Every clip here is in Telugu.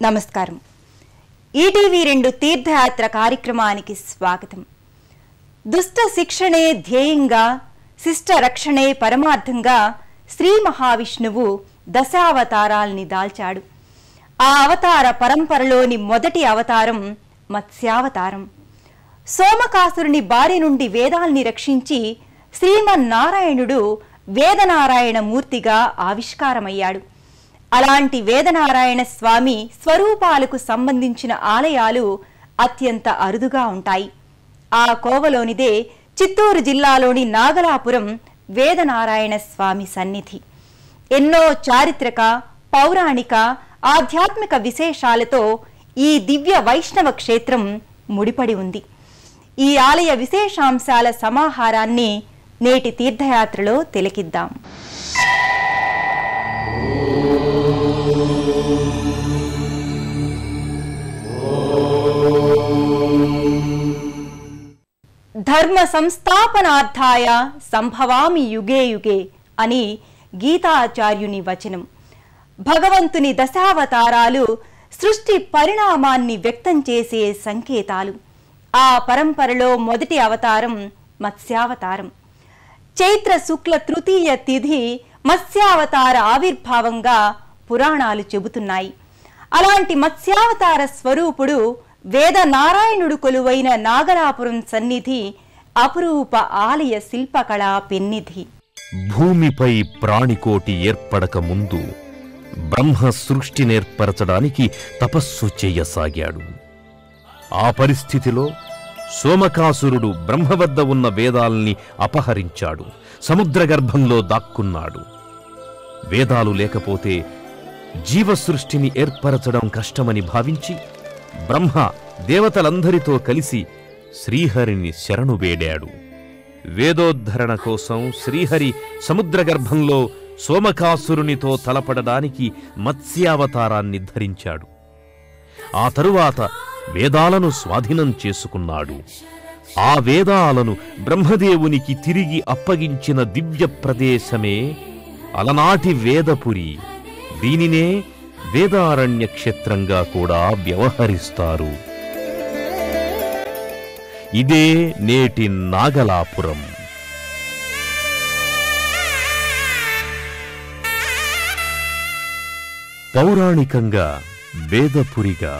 నమస్కారం. ఈటీవీ2 తీర్థయాత్ర కార్యక్రమానికి స్వాగతం. దుష్ట శిక్షణే ధ్యేయంగా, శిష్ట రక్షణే పరమార్థంగా శ్రీ మహావిష్ణువు దశావతారాల్ని దాల్చాడు. ఆ అవతార పరంపరలోని మొదటి అవతారం మత్స్యావతారం. సోమకాసురుని బారి నుండి వేదాల్ని రక్షించి శ్రీమన్నారాయణుడు వేదనారాయణ మూర్తిగా ఆవిష్కారమయ్యాడు. అలాంటి వేదనారాయణ స్వామి స్వరూపాలకు సంబంధించిన ఆలయాలు అత్యంత అరుదుగా ఉంటాయి. ఆ కోవలోనిదే చిత్తూరు జిల్లాలోని నాగలాపురం వేదనారాయణ స్వామి సన్నిధి. ఎన్నో చారిత్రక, పౌరాణిక, ఆధ్యాత్మిక విశేషాలతో ఈ దివ్య వైష్ణవ క్షేత్రం ముడిపడి ఉంది. ఈ ఆలయ విశేషాంశాల సమాహారాన్ని నేటి తీర్థయాత్రలో తిలకిద్దాం. ధర్మ సంస్థాపనార్థాయ సంభవామి యుగే యుగే అని గీతాచార్యుని వచనం. భగవంతుని దశావతారాలు సృష్టి పరిణామాన్ని వ్యక్తం చేసే సంకేతాలు. ఆ పరంపరలో మొదటి అవతారం మత్స్యావతారం. చైత్ర శుక్ల తృతీయ తిథి మత్స్యావతార ఆవిర్భావంగా పురాణాలు చెబుతున్నాయి. అలాంటి మత్స్యావతార స్వరూపుడు వేదనారాయణుడు కొలువైన నాగలాపురం సన్నిధి అపురూప ఆలయ శిల్పకళా పెన్నిధి. భూమిపై ప్రాణికోటి ఏర్పడక ముందు బ్రహ్మ సృష్టినేర్పరచడానికి తపస్సు చేయసాగాడు. ఆ పరిస్థితిలో సోమకాసురుడు బ్రహ్మ వద్ద ఉన్న వేదాల్ని అపహరించాడు. సముద్రగర్భంలో దాక్కున్నాడు. వేదాలు లేకపోతే జీవసృష్టిని ఏర్పరచడం కష్టమని భావించి బ్రహ్మ దేవతలందరితో కలిసి శ్రీహరిని శరణు వేడాడు. వేదోద్ధరణ కోసం శ్రీహరి సముద్రగర్భంలో సోమకాసురునితో తలపడడానికి మత్స్యావతారాన్ని ధరించాడు. ఆ తరువాత వేదాలను స్వాధీనం చేసుకున్నాడు. ఆ వేదాలను బ్రహ్మదేవునికి తిరిగి అప్పగించిన దివ్య ప్రదేశమే అలనాటి వేదపురి. దీనినే వేదారణ్య క్షేత్రంగా కూడా వ్యవహరిస్తారు. ఇదే నేటి నాగలాపురం. పౌరాణికంగా వేదపురిగా,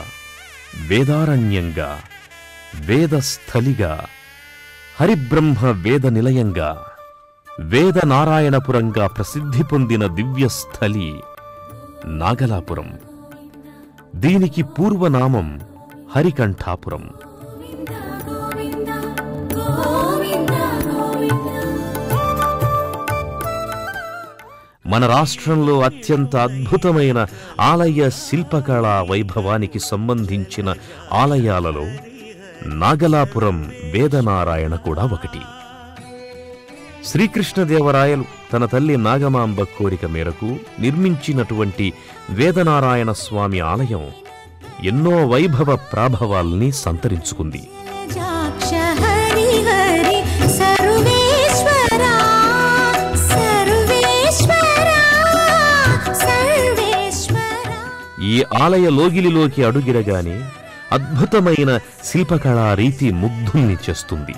వేదారణ్యంగా, వేదస్థలిగా, హరిబ్రహ్మ వేద నిలయంగా, వేదనారాయణపురంగా ప్రసిద్ధి పొందిన దివ్యస్థలి నాగలాపురం. దీనికి పూర్వనామం హరికంఠాపురం. మన రాష్ట్రంలో అత్యంత అద్భుతమైన ఆలయ శిల్పకళా వైభవానికి సంబంధించిన ఆలయాలలో నాగలాపురం వేదనారాయణ కూడా ఒకటి. శ్రీకృష్ణదేవరాయలు తన తల్లి నాగమాంబ కోరిక మేరకు నిర్మించినటువంటి వేదనారాయణ స్వామి ఆలయం ఎన్నో వైభవ ప్రాభవాల్ని సంతరించుకుంది. ఈ ఆలయ లోగిలిలోకి అడుగిరగానే అద్భుతమైన శిల్పకళా రీతి ముగ్ధుల్ని చేస్తుంది.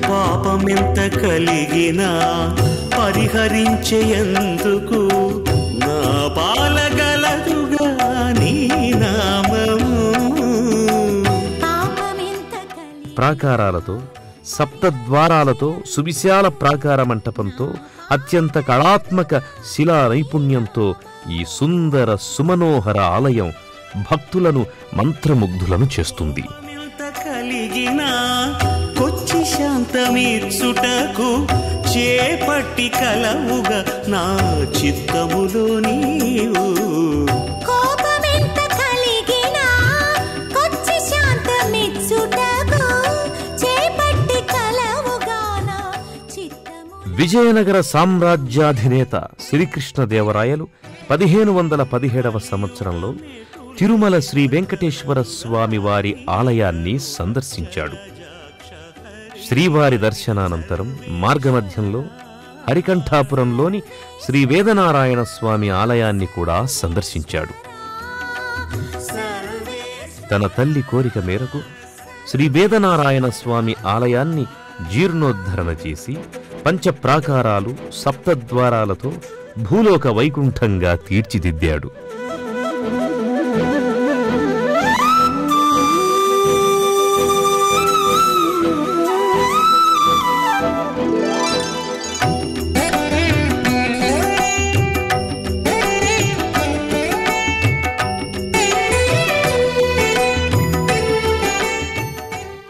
పాపమెంత కలిగినా పరిహరించేందుకు నా పాలగలదుగా నీ నామము. ప్రాకారాలతో సప్తద్వారాలతో సువిశాల ప్రాకార మంటపంతో అత్యంత కళాత్మక శిలా నైపుణ్యంతో ఈ సుందర సుమనోహర ఆలయం భక్తులను మంత్రముగ్ధులను చేస్తుంది. ఎంత కలిగినా కొచ్చి శాంతమీర్చుటకు చేపట్టి కలవుగా నా చిత్తములో నీవు. కోపమెంత కలిగినా కొచ్చి శాంతమిచ్చుటకు చేపట్టి కలవుగా నా చిత్తములో. విజయనగర సామ్రాజ్యాధినేత శ్రీకృష్ణదేవరాయలు 1517 సంవత్సరంలో తిరుమల శ్రీ వెంకటేశ్వర స్వామి వారి ఆలయాన్ని సందర్శించాడు. శ్రీవారి దర్శనానంతరం మార్గమధ్యంలో హరికంఠాపురంలోని శ్రీ వేదనారాయణ స్వామి ఆలయాన్ని కూడా సందర్శించాడు. తన తల్లి కోరిక మేరకు శ్రీ వేదనారాయణ స్వామి ఆలయాన్ని జీర్ణోద్ధరణ చేసి పంచప్రాకారాలు సప్తద్వారాలతో భూలోక వైకుంఠంగా తీర్చిదిద్దాడు.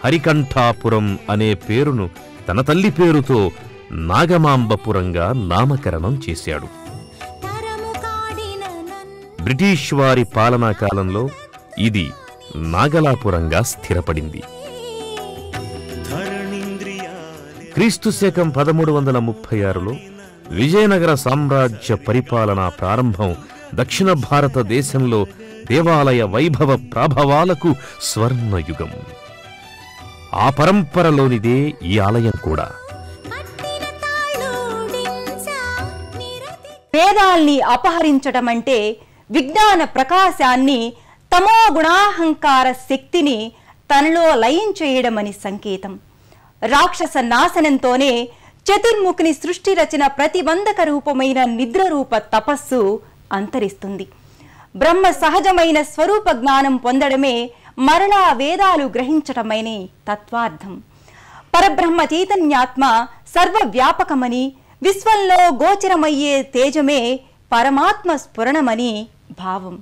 హరికంఠాపురం అనే పేరును తన తల్లి పేరుతో నాగమాంబపురంగా నామకరణం చేశాడు. బ్రిటిష్ వారి పాలనా కాలంలో ఇది నాగలాపురంగా స్థిరపడింది. క్రీస్తు శకం 1336లో విజయనగర సామ్రాజ్య పరిపాలనా ప్రారంభం దక్షిణ భారతదేశంలో దేవాలయ వైభవ ప్రాభవాలకు స్వర్ణయుగం. ఆ పరంపరలోనిదే ఈ ఆలయం కూడా. వేదాల్ని అపహరించటమంటే విజ్ఞాన ప్రకాశాన్ని, తమో గుణాహంకార శక్తిని తనలో లయం చేయడమని సంకేతం. రాక్షస నాశనంతోనే చతుర్ముఖిని సృష్టి రచన ప్రతిబంధక రూపమైన నిద్రరూప తపస్సు అంతరిస్తుంది. బ్రహ్మ సహజమైన స్వరూప జ్ఞానం పొందడమే మరలా వేదాలు గ్రహించటమని తత్వార్థం. పరబ్రహ్మ చైతన్యాత్మ సర్వవ్యాపకమని, విశ్వంలో గోచరమయ్యే తేజమే పరమాత్మ స్ఫురణమని భావం.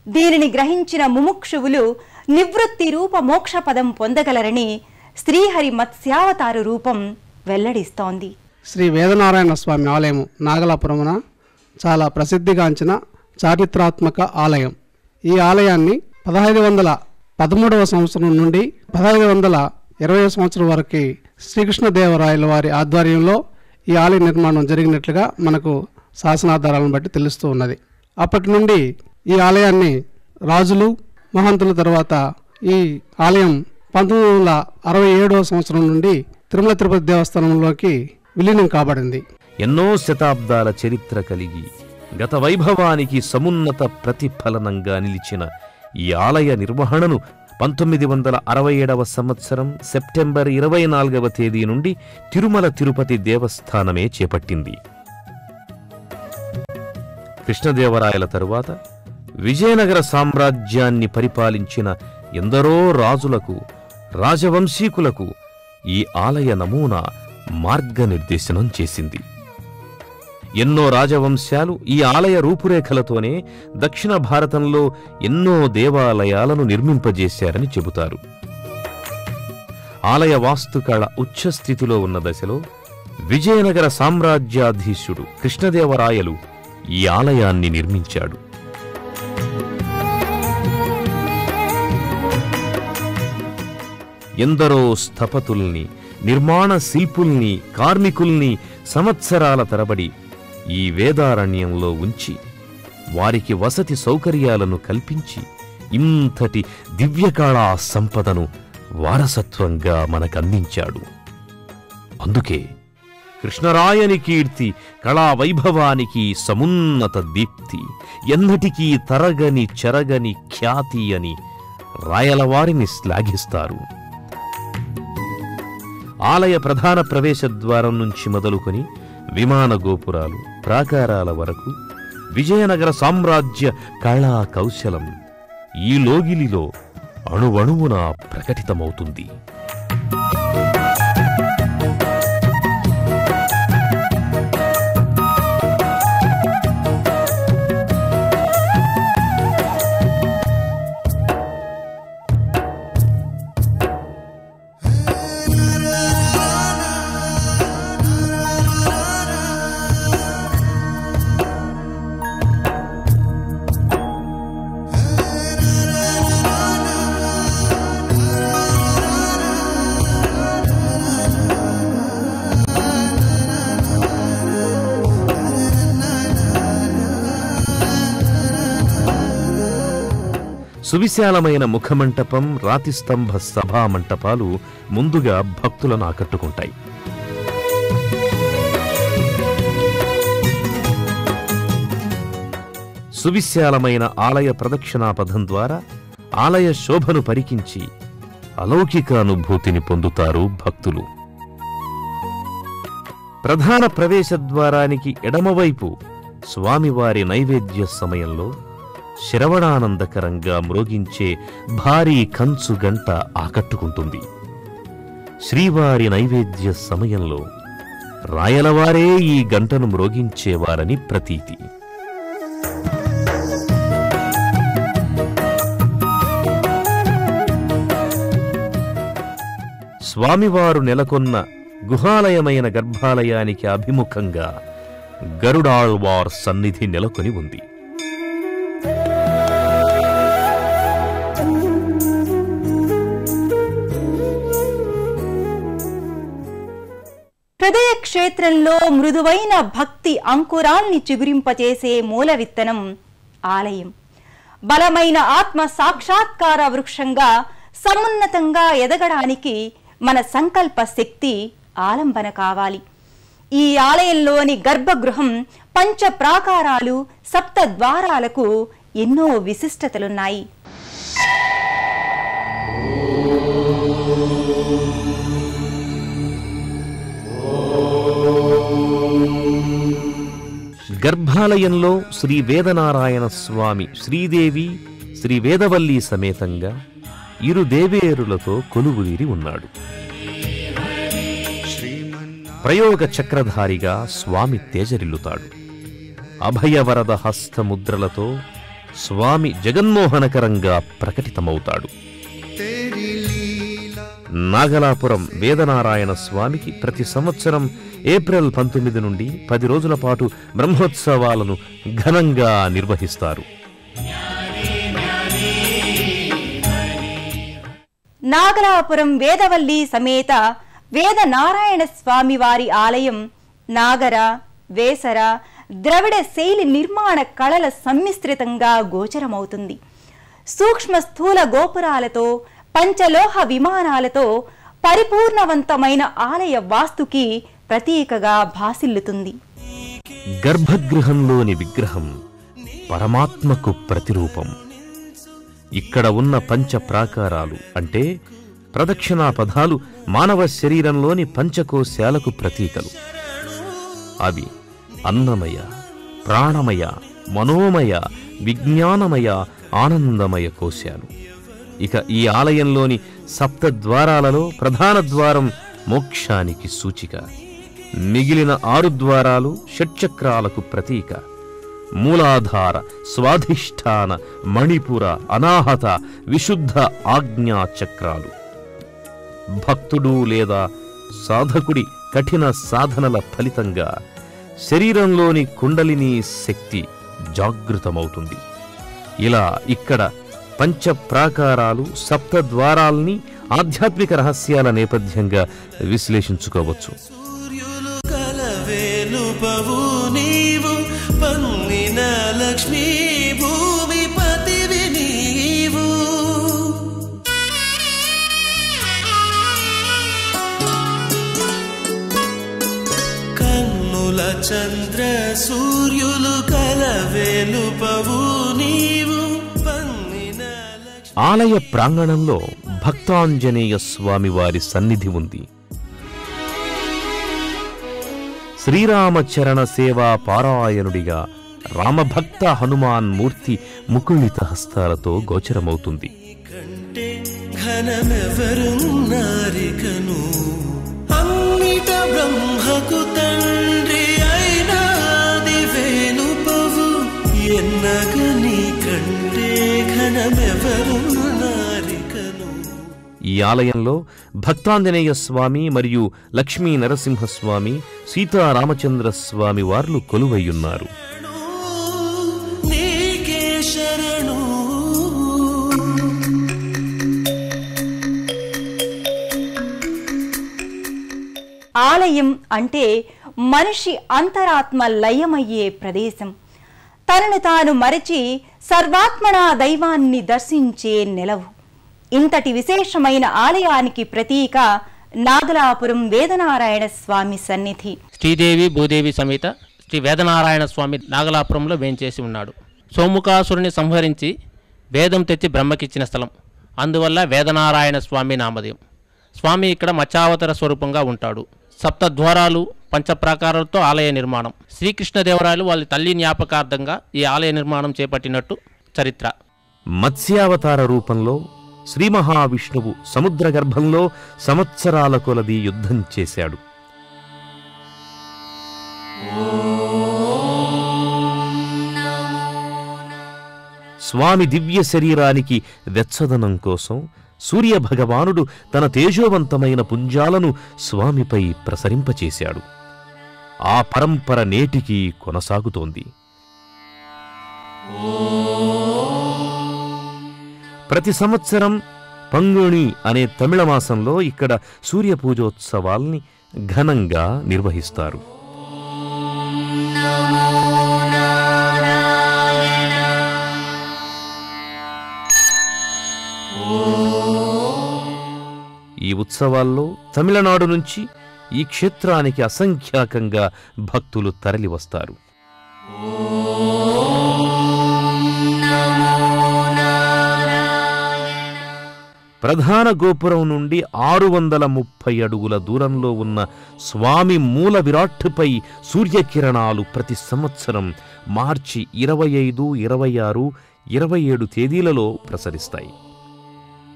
దీనిని గ్రహించిన ముముక్షువులు నివృత్తి రూప మోక్ష పదం పొందగలరని శ్రీహరి మత్స్యావతార రూపం వెల్లడిస్తోంది. శ్రీ వేదనారాయణ స్వామి ఆలయం నాగలాపురమున చాలా ప్రసిద్ధిగాంచిన చారిత్రాత్మక ఆలయం. ఈ ఆలయాన్ని 1513 సంవత్సరం నుండి 1520 సంవత్సరం వరకు శ్రీకృష్ణదేవరాయల వారి ఆధ్వర్యంలో ఈ ఆలయ నిర్మాణం జరిగినట్లుగా మనకు శాసనాధారాలను బట్టి తెలుస్తూ ఉన్నది. అప్పటి నుండి ఈ ఆలయాన్ని రాజులు మహంతుల తర్వాత ఈ ఆలయం 1967 సంవత్సరం నుండి తిరుమల తిరుపతి దేవస్థానంలోకి విలీనం కాబడింది. ఎన్నో శతాబ్దాల చరిత్ర కలిగి గత వైభవానికి సమున్నత ప్రతిఫలనంగా నిలిచిన ఈ ఆలయ నిర్వహణను 1967 సంవత్సరం సెప్టెంబర్ 24వ తేదీ నుండి తిరుమల తిరుపతి దేవస్థానమే చేపట్టింది. కృష్ణదేవరాయల తరువాత విజయనగర సామ్రాజ్యాన్ని పరిపాలించిన ఎందరో రాజులకు, రాజవంశీకులకు ఈ ఆలయ నమూనా మార్గనిర్దేశనం చేసింది. ఎన్నో రాజవంశాలు ఈ ఆలయ రూపురేఖలతోనే దక్షిణ భారతంలో ఎన్నో దేవాలయాలను నిర్మింపజేశారని చెబుతారు. ఆలయ వాస్తుకళ ఉచ్ఛస్థితిలో ఉన్న దశలో విజయనగర సామ్రాజ్యాధీశుడు కృష్ణదేవరాయలు ఈ ఆలయాన్ని నిర్మించాడు. ఎందరో స్థపతుల్ని, నిర్మాణ శిల్పుల్ని, కార్మికుల్ని సంవత్సరాల తరబడి ఈ వేదారణ్యంలో ఉంచి వారికి వసతి సౌకర్యాలను కల్పించి ఇంతటి దివ్యకళా సంపదను వారసత్వంగా మనకందించాడు. అందుకే కృష్ణరాయని కీర్తి, కళా వైభవానికి సమున్నత దీప్తి, ఎన్నటికీ తరగని చెరగని ఖ్యాతి అని రాయలవారిని శ్లాఘిస్తారు. ఆలయ ప్రధాన ప్రవేశద్వారం నుంచి మొదలుకొని విమాన గోపురాలు, ప్రాకారాల వరకు విజయనగర సామ్రాజ్య కళా కౌశలం ఈ లోగిలిలో అణువణువున ప్రకటితమవుతుంది. సువిశాలమైన ముఖమంటపం, రాతిస్తంభ సభా మంటపాలు ముందుగా భక్తులను ఆకట్టుకుంటాయి. సువిశాలమైన ఆలయ ప్రదక్షిణాపథం ద్వారా ఆలయ శోభను పరికించి అలౌకిక అనుభూతిని పొందుతారు భక్తులు. ప్రధాన ప్రవేశద్వారానికి ఎడమవైపు స్వామివారి నైవేద్య సమయంలో శ్రవణానందకరంగా మ్రోగించే భారీ కంచు గంట ఆకట్టుకుంటుంది. శ్రీవారి నైవేద్య సమయంలో రాయలవారే ఈ గంటను మ్రోగించేవారని ప్రతీతి. స్వామివారు నెలకొన్న గుహాలయమైన గర్భాలయానికి అభిముఖంగా గరుడాళ్వార్ సన్నిధి నెలకొని ఉంది. హృదయ క్షేత్రంలో మృదువైన భక్తి అంకురాల్ని చిగురింపచేసే మూల విత్తనం ఆలయం. బలమైన ఆత్మ సాక్షాత్కార వృక్షంగా సమున్నతంగా ఎదగడానికి మన సంకల్ప శక్తి ఆలంబన కావాలి. ఈ ఆలయంలోని గర్భగృహం, పంచ ప్రాకారాలు, సప్త ద్వారాలకు ఎన్నో విశిష్టతలున్నాయి. గర్భాలయంలో శ్రీ వేదనారాయణ స్వామి, శ్రీదేవి, శ్రీ వేదవల్లి సమేతంగా ఇరు దేవేరులతో కొలువుదీరి ఉన్నాడు. ప్రయోగ చక్రధారిగా స్వామి తేజరిల్లుతాడు. అభయవరద హస్తముద్రలతో స్వామి జగన్మోహనకరంగా ప్రకటితమవుతాడు. నాగలాపురం వేదనారాయణ స్వామికి ప్రతి సంవత్సరం ఏప్రిల్ 19 నుండి 10 రోజుల పాటు బ్రహ్మోత్సవాలను ఘనంగా నిర్వహిస్తారు. నాగలాపురం వేదవల్లి సమేత వేదనారాయణ స్వామి వారి ఆలయం నాగర, వేసర, ద్రవిడ శైలి నిర్మాణ కళల సమ్మిశ్రితంగా గోచరమవుతుంది. సూక్ష్మ స్థూల గోపురాలతో, పంచలోహ విమానాలతో పరిపూర్ణవంతమైన ఆలయ వాస్తుకి ప్రతీకగా భాసిల్లుతుంది. గర్భగృహంలోని విగ్రహం పరమాత్మకు ప్రతిరూపం. ఇక్కడ ఉన్న పంచ ప్రాకారాలు అంటే ప్రదక్షిణా పదాలు మానవ శరీరంలోని పంచకోశాలకు ప్రతీకలు. అవి అన్నమయ, ప్రాణమయ, మనోమయ, విజ్ఞానమయ, ఆనందమయ కోశాలు. ఇక ఈ ఆలయంలోని సప్త ద్వారాలలో ప్రధాన ద్వారం మోక్షానికి సూచిక. మిగిలిన 6 ద్వారాలు షట్చక్రాలకు ప్రతీక. మూలాధార, స్వాధిష్ఠాన, మణిపుర, అనాహత, విశుద్ధ ఆజ్ఞా చక్రాలు. భక్తుడు లేదా సాధకుడి కఠిన సాధనల ఫలితంగా శరీరంలోని కుండలిని శక్తి జాగృతమవుతుంది. ఇలా ఇక్కడ పంచ ప్రాకారాలు, సప్త ద్వారాల్ని ఆధ్యాత్మిక రహస్యాల నేపథ్యంగా విశ్లేషించుకోవచ్చు. సూర్యులు కలవేలుపవు నీవు, పన్నిన లక్ష్మీ భూమిపతివి నీవు. కన్నుల చంద్ర సూర్యులు కలవేలుపవు నీవు. ఆలయ ప్రాంగణంలో భక్తాంజనేయ స్వామివారి సన్నిధి ఉంది. శ్రీరామచరణ సేవా పారాయణుడిగా రామభక్త హనుమాన్ మూర్తి ముకుళిత హస్తాలతో గోచరమవుతుంది. కంటే ఘనమెవరున్నారికను, అన్నిట బ్రహ్మకు తండ్రి అయినాది వేణుపవు, ఎన్నగని కంటే ఘనమెవరున్నారికను. ఈ ఆలయంలో భక్తాంజనేయ స్వామి మరియు లక్ష్మీ నరసింహస్వామి, సీతారామచంద్ర స్వామి వార్లు కొలువయ్యున్నారు. నీకే శరణు. ఆలయం అంటే మనిషి అంతరాత్మ లయమయ్యే ప్రదేశం. తనను తాను మరచి సర్వాత్మనా దైవాన్ని దర్శించే నెలవు. ఇంతటి విశేషమైన ఆలయానికి ప్రతీక నాగలాపురం వేదనారాయణ స్వామి సన్నిధి. శ్రీదేవి భూదేవి సమేత శ్రీ వేదనారాయణ స్వామి నాగలాపురంలో వేంచేసి ఉన్నాడు. సోముకాసురుని సంహరించి వేదం తెచ్చి బ్రహ్మకిచ్చిన స్థలం. అందువల్ల వేదనారాయణ స్వామి నామధేయం. స్వామి ఇక్కడ మత్స్యావతార స్వరూపంగా ఉంటాడు. సప్తద్వారాలు పంచప్రాకారాలతో ఆలయ నిర్మాణం. శ్రీకృష్ణదేవరాయలు వాళ్ళ తల్లి జ్ఞాపకార్థంగా ఈ ఆలయ నిర్మాణం చేపట్టినట్టు చరిత్ర. మత్స్యావతార రూపంలో శ్రీ మహావిష్ణువు సముద్ర గర్భంలో సంవత్సరాల కొలది యుద్ధం చేశాడు. స్వామి దివ్య శరీరానికి వెచ్చదనం కోసం సూర్యభగవానుడు తన తేజోవంతమైన పుంజాలను స్వామిపై ప్రసరింపచేశాడు. ఆ పరంపర నేటికీ కొనసాగుతోంది. ప్రతి సంవత్సరం పంగుణి అనే తమిళ మాసంలో ఇక్కడ సూర్యపూజోత్సవాల్ని ఘనంగా నిర్వహిస్తారు. ఈ ఉత్సవాల్లో తమిళనాడు నుంచి ఈ క్షేత్రానికి అసంఖ్యాకంగా భక్తులు తరలివస్తారు. ప్రధాన గోపురం నుండి 630 అడుగుల దూరంలో ఉన్న స్వామి మూల విరాట్టుపై సూర్యకిరణాలు ప్రతి సంవత్సరం మార్చి 25, 26, 27 తేదీలలో ప్రసరిస్తాయి.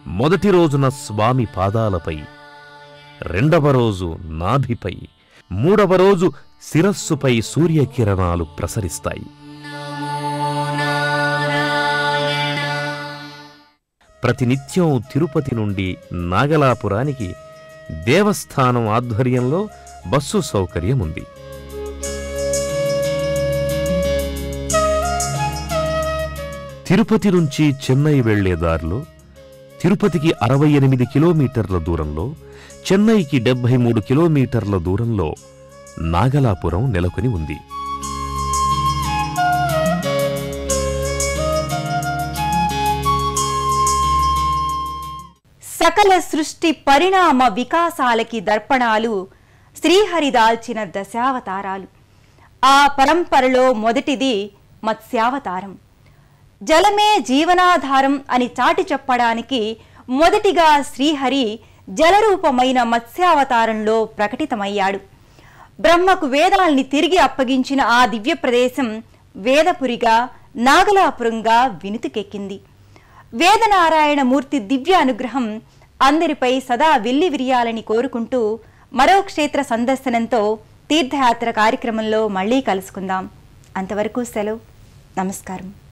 మొదటి రోజున స్వామి పాదాలపై, రెండవ రోజు నాభిపై, మూడవ రోజు శిరస్సుపై సూర్యకిరణాలు ప్రసరిస్తాయి. ప్రతినిత్యం తిరుపతి నుండి నాగలాపురానికి దేవస్థానం ఆధ్వర్యంలో బస్సు సౌకర్యం ఉంది. తిరుపతి నుంచి చెన్నై వెళ్లే దారిలో తిరుపతికి 68 కిలోమీటర్ల దూరంలో, చెన్నైకి 73 కిలోమీటర్ల దూరంలో నాగలాపురం నెలకొని ఉంది. సకల సృష్టి పరిణామ వికాసాలకి దర్పణాలు శ్రీహరి దాల్చిన దశావతారాలు. ఆ పరంపరలో మొదటిది మత్స్యావతారం. జలమే జీవనాధారం అని చాటి చెప్పడానికి మొదటిగా శ్రీహరి జలరూపమైన మత్స్యావతారంలో ప్రకటితమయ్యాడు. బ్రహ్మకు వేదాల్ని తిరిగి అప్పగించిన ఆ దివ్య ప్రదేశం వేదపురిగా, నాగలాపురంగా వినుతికెక్కింది. వేదనారాయణ మూర్తి దివ్య అనుగ్రహం అందరిపై సదా వెల్లి విరియాలని కోరుకుంటూ మరో క్షేత్ర సందర్శనంతో తీర్థయాత్ర కార్యక్రమంలో మళ్ళీ కలుసుకుందాం. అంతవరకు సెలవు. నమస్కారం.